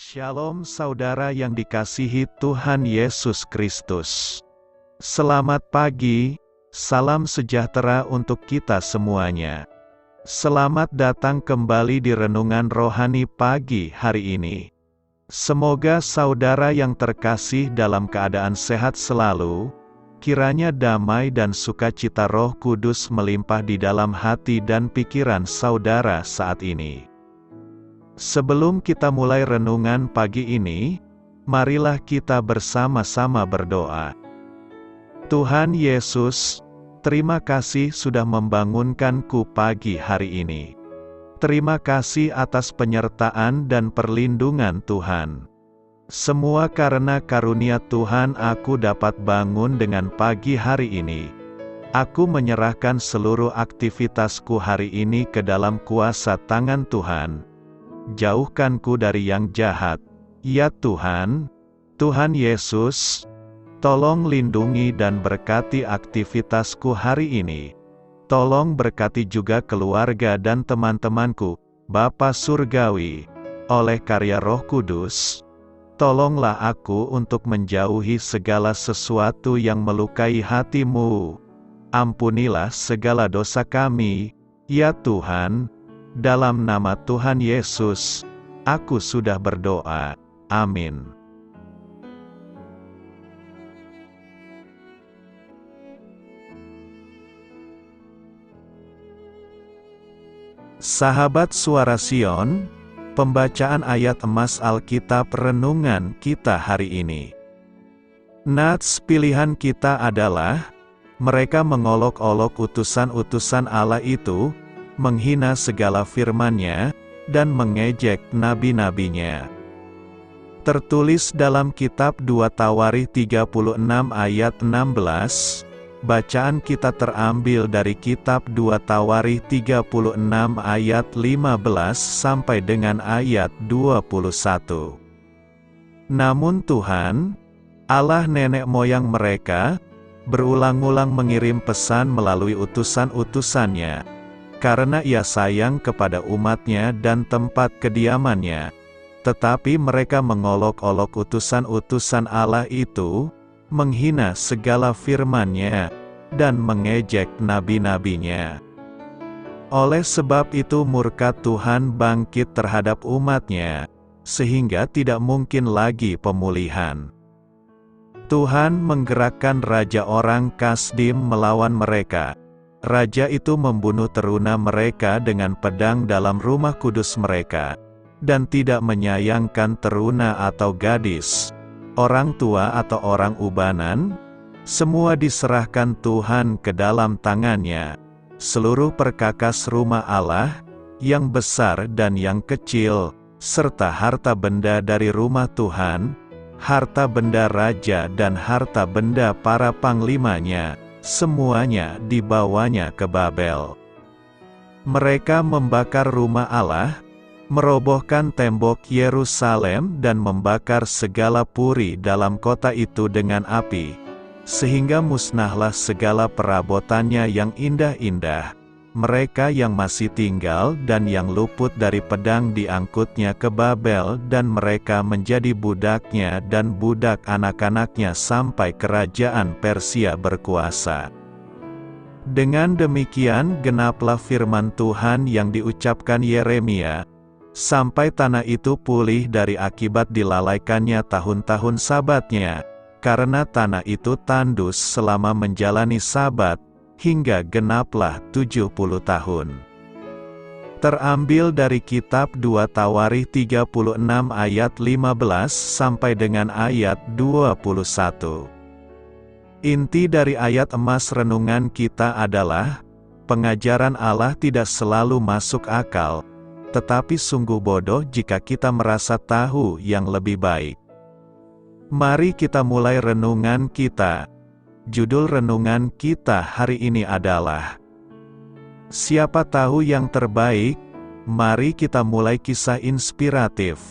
Shalom saudara yang dikasihi Tuhan Yesus Kristus. Selamat pagi, salam sejahtera untuk kita semuanya. Selamat datang kembali di Renungan Rohani pagi hari ini. Semoga saudara yang terkasih dalam keadaan sehat selalu, kiranya damai dan sukacita Roh Kudus melimpah di dalam hati dan pikiran saudara saat ini. Sebelum kita mulai renungan pagi ini, marilah kita bersama-sama berdoa. Tuhan Yesus, terima kasih sudah membangunkanku pagi hari ini. Terima kasih atas penyertaan dan perlindungan Tuhan. Semua karena karunia Tuhan aku dapat bangun dengan pagi hari ini. Aku menyerahkan seluruh aktivitasku hari ini ke dalam kuasa tangan Tuhan. Jauhkanku dari yang jahat, ya Tuhan, Tuhan Yesus, tolong lindungi dan berkati aktivitasku hari ini. Tolong berkati juga keluarga dan teman-temanku, Bapa Surgawi, oleh karya Roh Kudus. Tolonglah aku untuk menjauhi segala sesuatu yang melukai hati-Mu. Ampunilah segala dosa kami, ya Tuhan. Dalam nama Tuhan Yesus, aku sudah berdoa. Amin. Sahabat Suara Sion, pembacaan ayat emas Alkitab renungan kita hari ini. Nats pilihan kita adalah, mereka mengolok-olok utusan-utusan Allah itu, menghina segala firman-Nya, dan mengejek nabi-nabinya. Tertulis dalam kitab 2 Tawarikh 36 ayat 16, bacaan kita terambil dari kitab 2 Tawarikh 36 ayat 15 sampai dengan ayat 21. Namun Tuhan, Allah nenek moyang mereka, berulang-ulang mengirim pesan melalui utusan-utusannya, karena Ia sayang kepada umat-Nya dan tempat kediaman-Nya. Tetapi mereka mengolok-olok utusan-utusan Allah itu, menghina segala firman-Nya, dan mengejek nabi-nabinya. Oleh sebab itu murka Tuhan bangkit terhadap umat-Nya, sehingga tidak mungkin lagi pemulihan. Tuhan menggerakkan raja orang Kasdim melawan mereka. Raja itu membunuh teruna mereka dengan pedang dalam rumah kudus mereka, dan tidak menyayangkan teruna atau gadis, orang tua atau orang ubanan, semua diserahkan Tuhan ke dalam tangannya. Seluruh perkakas rumah Allah, yang besar dan yang kecil, serta harta benda dari rumah Tuhan, harta benda raja dan harta benda para panglimanya, semuanya dibawanya ke Babel. Mereka membakar rumah Allah, merobohkan tembok Yerusalem dan membakar segala puri dalam kota itu dengan api, sehingga musnahlah segala perabotannya yang indah-indah. Mereka yang masih tinggal dan yang luput dari pedang diangkutnya ke Babel, dan mereka menjadi budaknya dan budak anak-anaknya sampai kerajaan Persia berkuasa. Dengan demikian genaplah firman Tuhan yang diucapkan Yeremia, sampai tanah itu pulih dari akibat dilalaikannya tahun-tahun sabatnya, karena tanah itu tandus selama menjalani sabat, hingga genaplah 70 tahun. Terambil dari kitab 2 Tawarikh 36 ayat 15 sampai dengan ayat 21. Inti dari ayat emas renungan kita adalah, pengajaran Allah tidak selalu masuk akal, tetapi sungguh bodoh jika kita merasa tahu yang lebih baik. Mari kita mulai renungan kita. Judul renungan kita hari ini adalah, Siapa tahu yang terbaik? Mari kita mulai kisah inspiratif.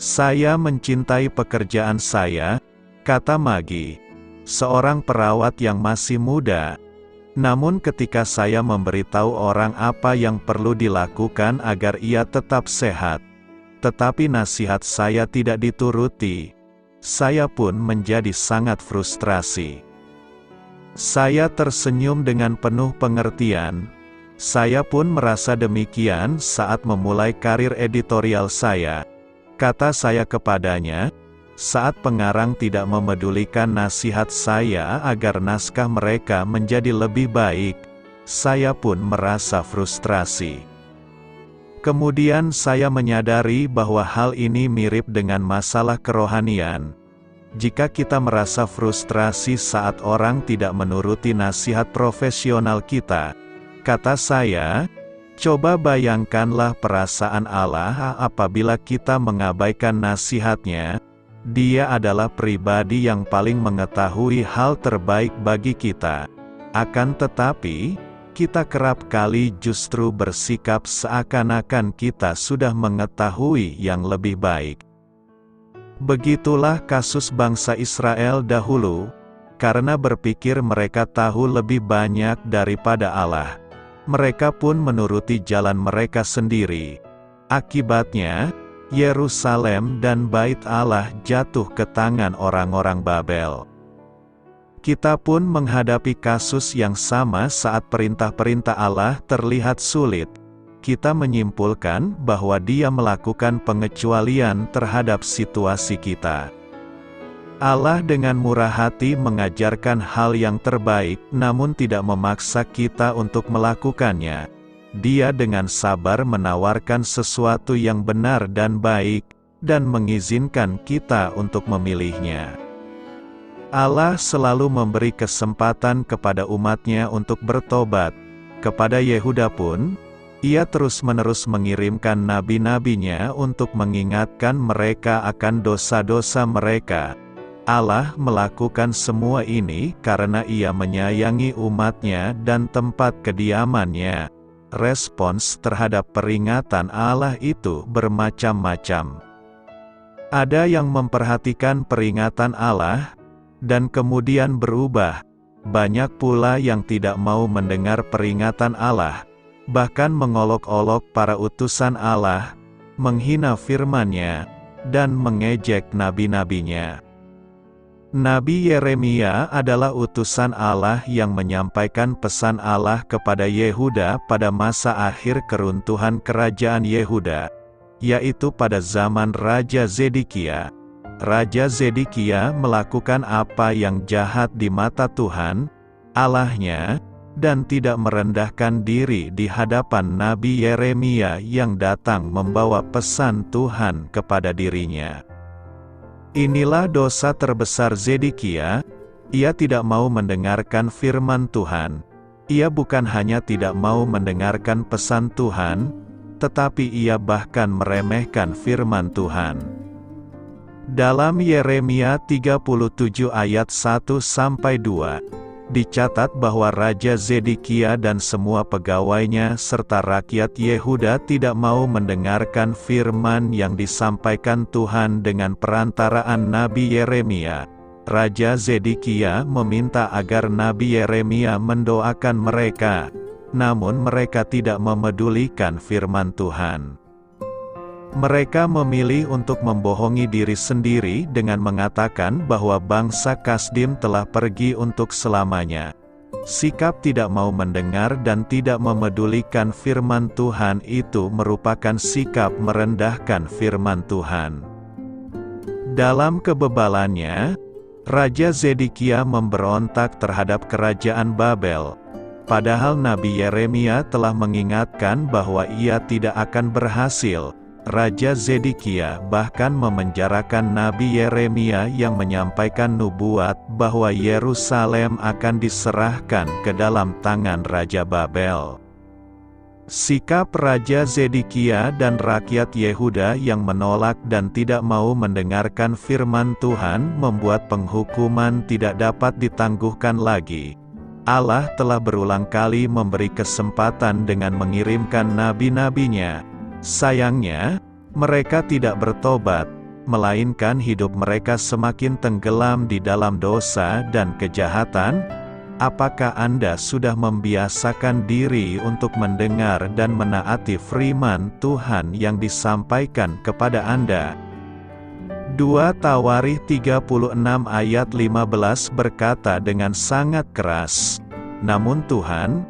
Saya mencintai pekerjaan saya, kata Maggie, seorang perawat yang masih muda. Namun ketika saya memberitahu orang apa yang perlu dilakukan agar ia tetap sehat, tetapi nasihat saya tidak dituruti. Saya pun menjadi sangat frustrasi. Saya tersenyum dengan penuh pengertian. Saya pun merasa demikian saat memulai karir editorial saya. Kata saya kepadanya, saat pengarang tidak memedulikan nasihat saya agar naskah mereka menjadi lebih baik, saya pun merasa frustrasi. Kemudian saya menyadari bahwa hal ini mirip dengan masalah kerohanian. Jika kita merasa frustrasi saat orang tidak menuruti nasihat profesional kita, kata saya, coba bayangkanlah perasaan Allah apabila kita mengabaikan nasihatnya. Dia adalah pribadi yang paling mengetahui hal terbaik bagi kita. Akan tetapi, kita kerap kali justru bersikap seakan-akan kita sudah mengetahui yang lebih baik. Begitulah kasus bangsa Israel dahulu, karena berpikir mereka tahu lebih banyak daripada Allah. Mereka pun menuruti jalan mereka sendiri. Akibatnya, Yerusalem dan Bait Allah jatuh ke tangan orang-orang Babel. Kita pun menghadapi kasus yang sama saat perintah-perintah Allah terlihat sulit. Kita menyimpulkan bahwa Dia melakukan pengecualian terhadap situasi kita. Allah dengan murah hati mengajarkan hal yang terbaik, namun tidak memaksa kita untuk melakukannya. Dia dengan sabar menawarkan sesuatu yang benar dan baik, dan mengizinkan kita untuk memilihnya. Allah selalu memberi kesempatan kepada umatnya untuk bertobat. Kepada Yehuda pun, Ia terus-menerus mengirimkan nabi-nabinya untuk mengingatkan mereka akan dosa-dosa mereka. Allah melakukan semua ini karena Ia menyayangi umatnya dan tempat kediamannya. Respons terhadap peringatan Allah itu bermacam-macam. Ada yang memperhatikan peringatan Allah, dan kemudian berubah. Banyak pula yang tidak mau mendengar peringatan Allah, bahkan mengolok-olok para utusan Allah, menghina firman-Nya, dan mengejek nabi-nabinya. Nabi Yeremia adalah utusan Allah yang menyampaikan pesan Allah kepada Yehuda pada masa akhir keruntuhan kerajaan Yehuda, yaitu pada zaman Raja Zedekia. Raja Zedekia melakukan apa yang jahat di mata Tuhan, Allahnya, dan tidak merendahkan diri di hadapan Nabi Yeremia yang datang membawa pesan Tuhan kepada dirinya. Inilah dosa terbesar Zedekia, ia tidak mau mendengarkan firman Tuhan. Ia bukan hanya tidak mau mendengarkan pesan Tuhan, tetapi ia bahkan meremehkan firman Tuhan. Dalam Yeremia 37 ayat 1-2, dicatat bahwa Raja Zedekia dan semua pegawainya serta rakyat Yehuda tidak mau mendengarkan firman yang disampaikan Tuhan dengan perantaraan Nabi Yeremia. Raja Zedekia meminta agar Nabi Yeremia mendoakan mereka, namun mereka tidak memedulikan firman Tuhan. Mereka memilih untuk membohongi diri sendiri dengan mengatakan bahwa bangsa Kasdim telah pergi untuk selamanya. Sikap tidak mau mendengar dan tidak memedulikan firman Tuhan itu merupakan sikap merendahkan firman Tuhan. Dalam kebebalannya, Raja Zedekia memberontak terhadap kerajaan Babel. Padahal Nabi Yeremia telah mengingatkan bahwa ia tidak akan berhasil. Raja Zedekia bahkan memenjarakan Nabi Yeremia yang menyampaikan nubuat bahwa Yerusalem akan diserahkan ke dalam tangan Raja Babel. Sikap Raja Zedekia dan rakyat Yehuda yang menolak dan tidak mau mendengarkan firman Tuhan membuat penghukuman tidak dapat ditangguhkan lagi. Allah telah berulang kali memberi kesempatan dengan mengirimkan nabi-nabinya. Sayangnya, mereka tidak bertobat, melainkan hidup mereka semakin tenggelam di dalam dosa dan kejahatan. Apakah Anda sudah membiasakan diri untuk mendengar dan menaati firman Tuhan yang disampaikan kepada Anda? 2 Tawarikh 36 ayat 15 berkata dengan sangat keras, "Namun Tuhan,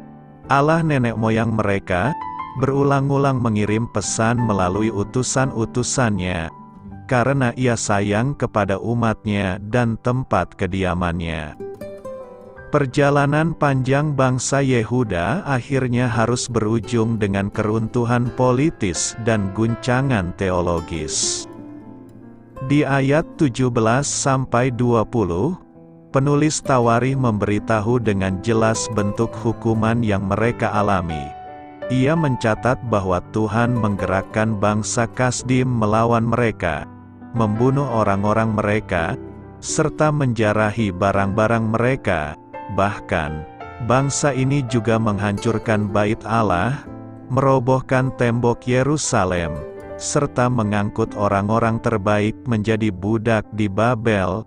Allah nenek moyang mereka, berulang-ulang mengirim pesan melalui utusan-utusannya, karena Ia sayang kepada umat-Nya dan tempat kediaman-Nya." Perjalanan panjang bangsa Yehuda akhirnya harus berujung dengan keruntuhan politis dan guncangan teologis. Di ayat 17-20, penulis Tawarikh memberitahu dengan jelas bentuk hukuman yang mereka alami. Ia mencatat bahwa Tuhan menggerakkan bangsa Kasdim melawan mereka, membunuh orang-orang mereka, serta menjarahi barang-barang mereka. Bahkan, bangsa ini juga menghancurkan bait Allah, merobohkan tembok Yerusalem, serta mengangkut orang-orang terbaik menjadi budak di Babel.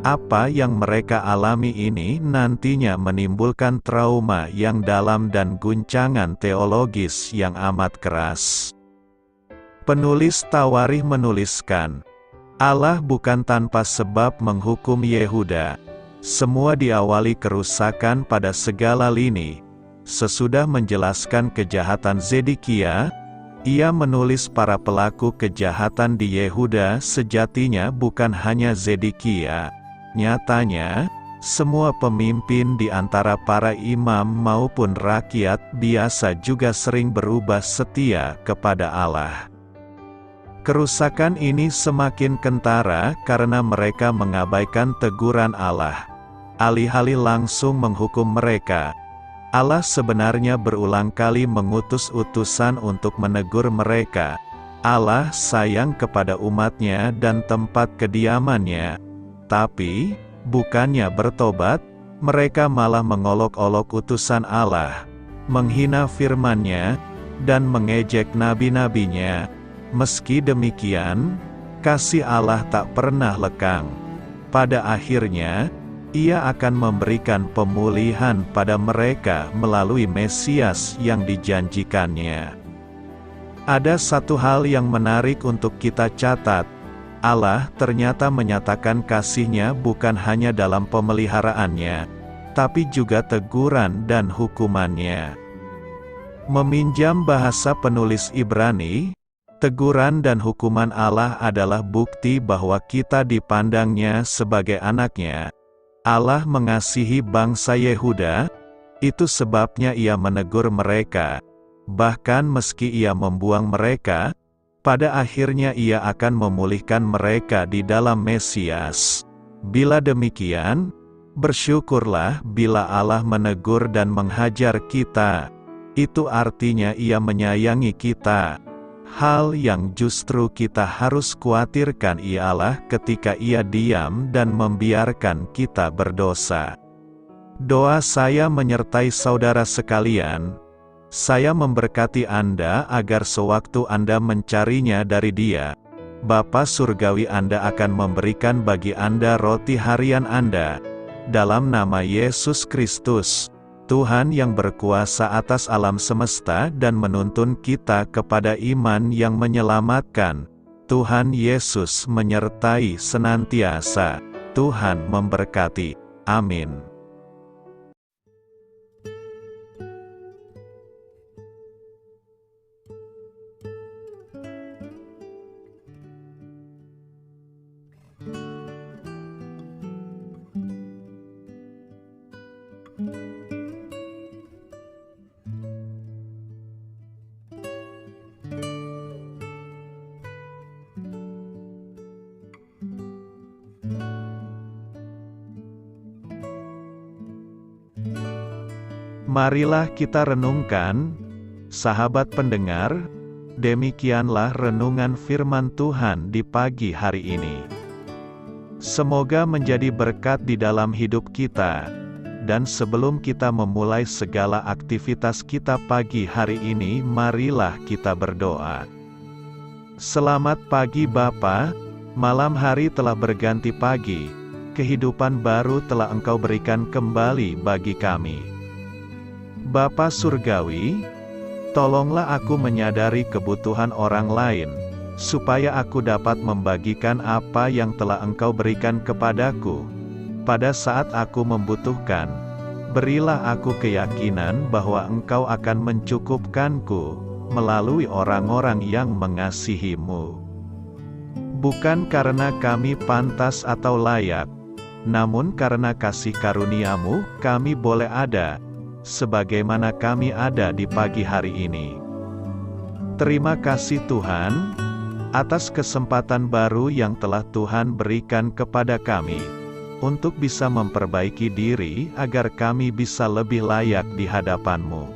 Apa yang mereka alami ini nantinya menimbulkan trauma yang dalam dan guncangan teologis yang amat keras. Penulis Tawarikh menuliskan, Allah bukan tanpa sebab menghukum Yehuda. Semua diawali kerusakan pada segala lini. Sesudah menjelaskan kejahatan Zedekia, ia menulis para pelaku kejahatan di Yehuda sejatinya bukan hanya Zedekia. Nyatanya, semua pemimpin di antara para imam maupun rakyat biasa juga sering berubah setia kepada Allah. Kerusakan ini semakin kentara karena mereka mengabaikan teguran Allah. Alih-alih langsung menghukum mereka, Allah sebenarnya berulang kali mengutus utusan untuk menegur mereka. Allah sayang kepada umat-Nya dan tempat kediaman-Nya. Tapi, bukannya bertobat, mereka malah mengolok-olok utusan Allah, menghina firman-Nya, dan mengejek nabi-nabinya. Meski demikian, kasih Allah tak pernah lekang. Pada akhirnya, Ia akan memberikan pemulihan pada mereka melalui Mesias yang dijanjikannya. Ada satu hal yang menarik untuk kita catat. Allah ternyata menyatakan kasih-Nya bukan hanya dalam pemeliharaannya, tapi juga teguran dan hukuman-Nya. Meminjam bahasa penulis Ibrani, teguran dan hukuman Allah adalah bukti bahwa kita dipandang-Nya sebagai anak-Nya. Allah mengasihi bangsa Yehuda, itu sebabnya Ia menegur mereka. Bahkan meski Ia membuang mereka, pada akhirnya Ia akan memulihkan mereka di dalam Mesias. Bila demikian, bersyukurlah bila Allah menegur dan menghajar kita. Itu artinya Ia menyayangi kita. Hal yang justru kita harus khawatirkan ialah ketika Ia diam dan membiarkan kita berdosa. Doa saya menyertai saudara sekalian. Saya memberkati Anda agar sewaktu Anda mencarinya dari Dia, Bapa Surgawi Anda akan memberikan bagi Anda roti harian Anda. Dalam nama Yesus Kristus, Tuhan yang berkuasa atas alam semesta dan menuntun kita kepada iman yang menyelamatkan. Tuhan Yesus menyertai senantiasa. Tuhan memberkati. Amin. Marilah kita renungkan, sahabat pendengar, demikianlah renungan firman Tuhan di pagi hari ini. Semoga menjadi berkat di dalam hidup kita, dan sebelum kita memulai segala aktivitas kita pagi hari ini, marilah kita berdoa. Selamat pagi Bapa, malam hari telah berganti pagi. kehidupan baru telah Engkau berikan kembali bagi kami. Bapa Surgawi, tolonglah aku menyadari kebutuhan orang lain, supaya aku dapat membagikan apa yang telah Engkau berikan kepadaku. Pada saat aku membutuhkan, berilah aku keyakinan bahwa Engkau akan mencukupkanku, melalui orang-orang yang mengasihi-Mu. Bukan karena kami pantas atau layak, namun karena kasih karunia-Mu, kami boleh ada, sebagaimana kami ada di pagi hari ini. Terima kasih Tuhan, atas kesempatan baru yang telah Tuhan berikan kepada kami, untuk bisa memperbaiki diri agar kami bisa lebih layak di hadapan-Mu.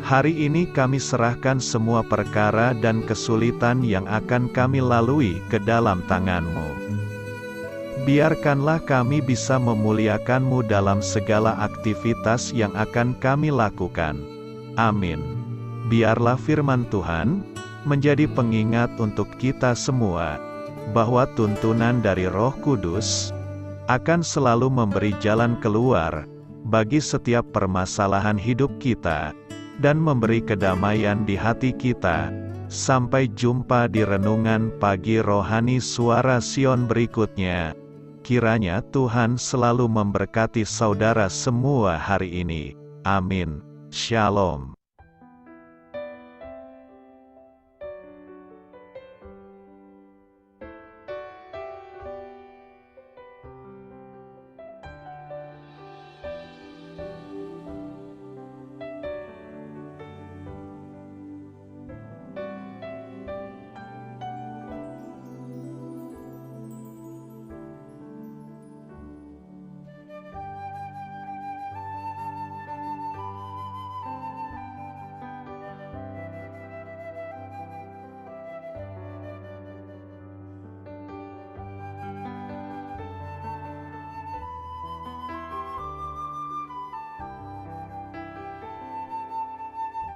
Hari ini kami serahkan semua perkara dan kesulitan yang akan kami lalui ke dalam tangan-Mu. Biarkanlah kami bisa memuliakan-Mu dalam segala aktivitas yang akan kami lakukan. Amin. Biarlah firman Tuhan menjadi pengingat untuk kita semua, bahwa tuntunan dari Roh Kudus akan selalu memberi jalan keluar bagi setiap permasalahan hidup kita, dan memberi kedamaian di hati kita. Sampai jumpa di renungan pagi rohani Suara Sion berikutnya. Kiranya Tuhan selalu memberkati saudara semua hari ini. Amin. Shalom.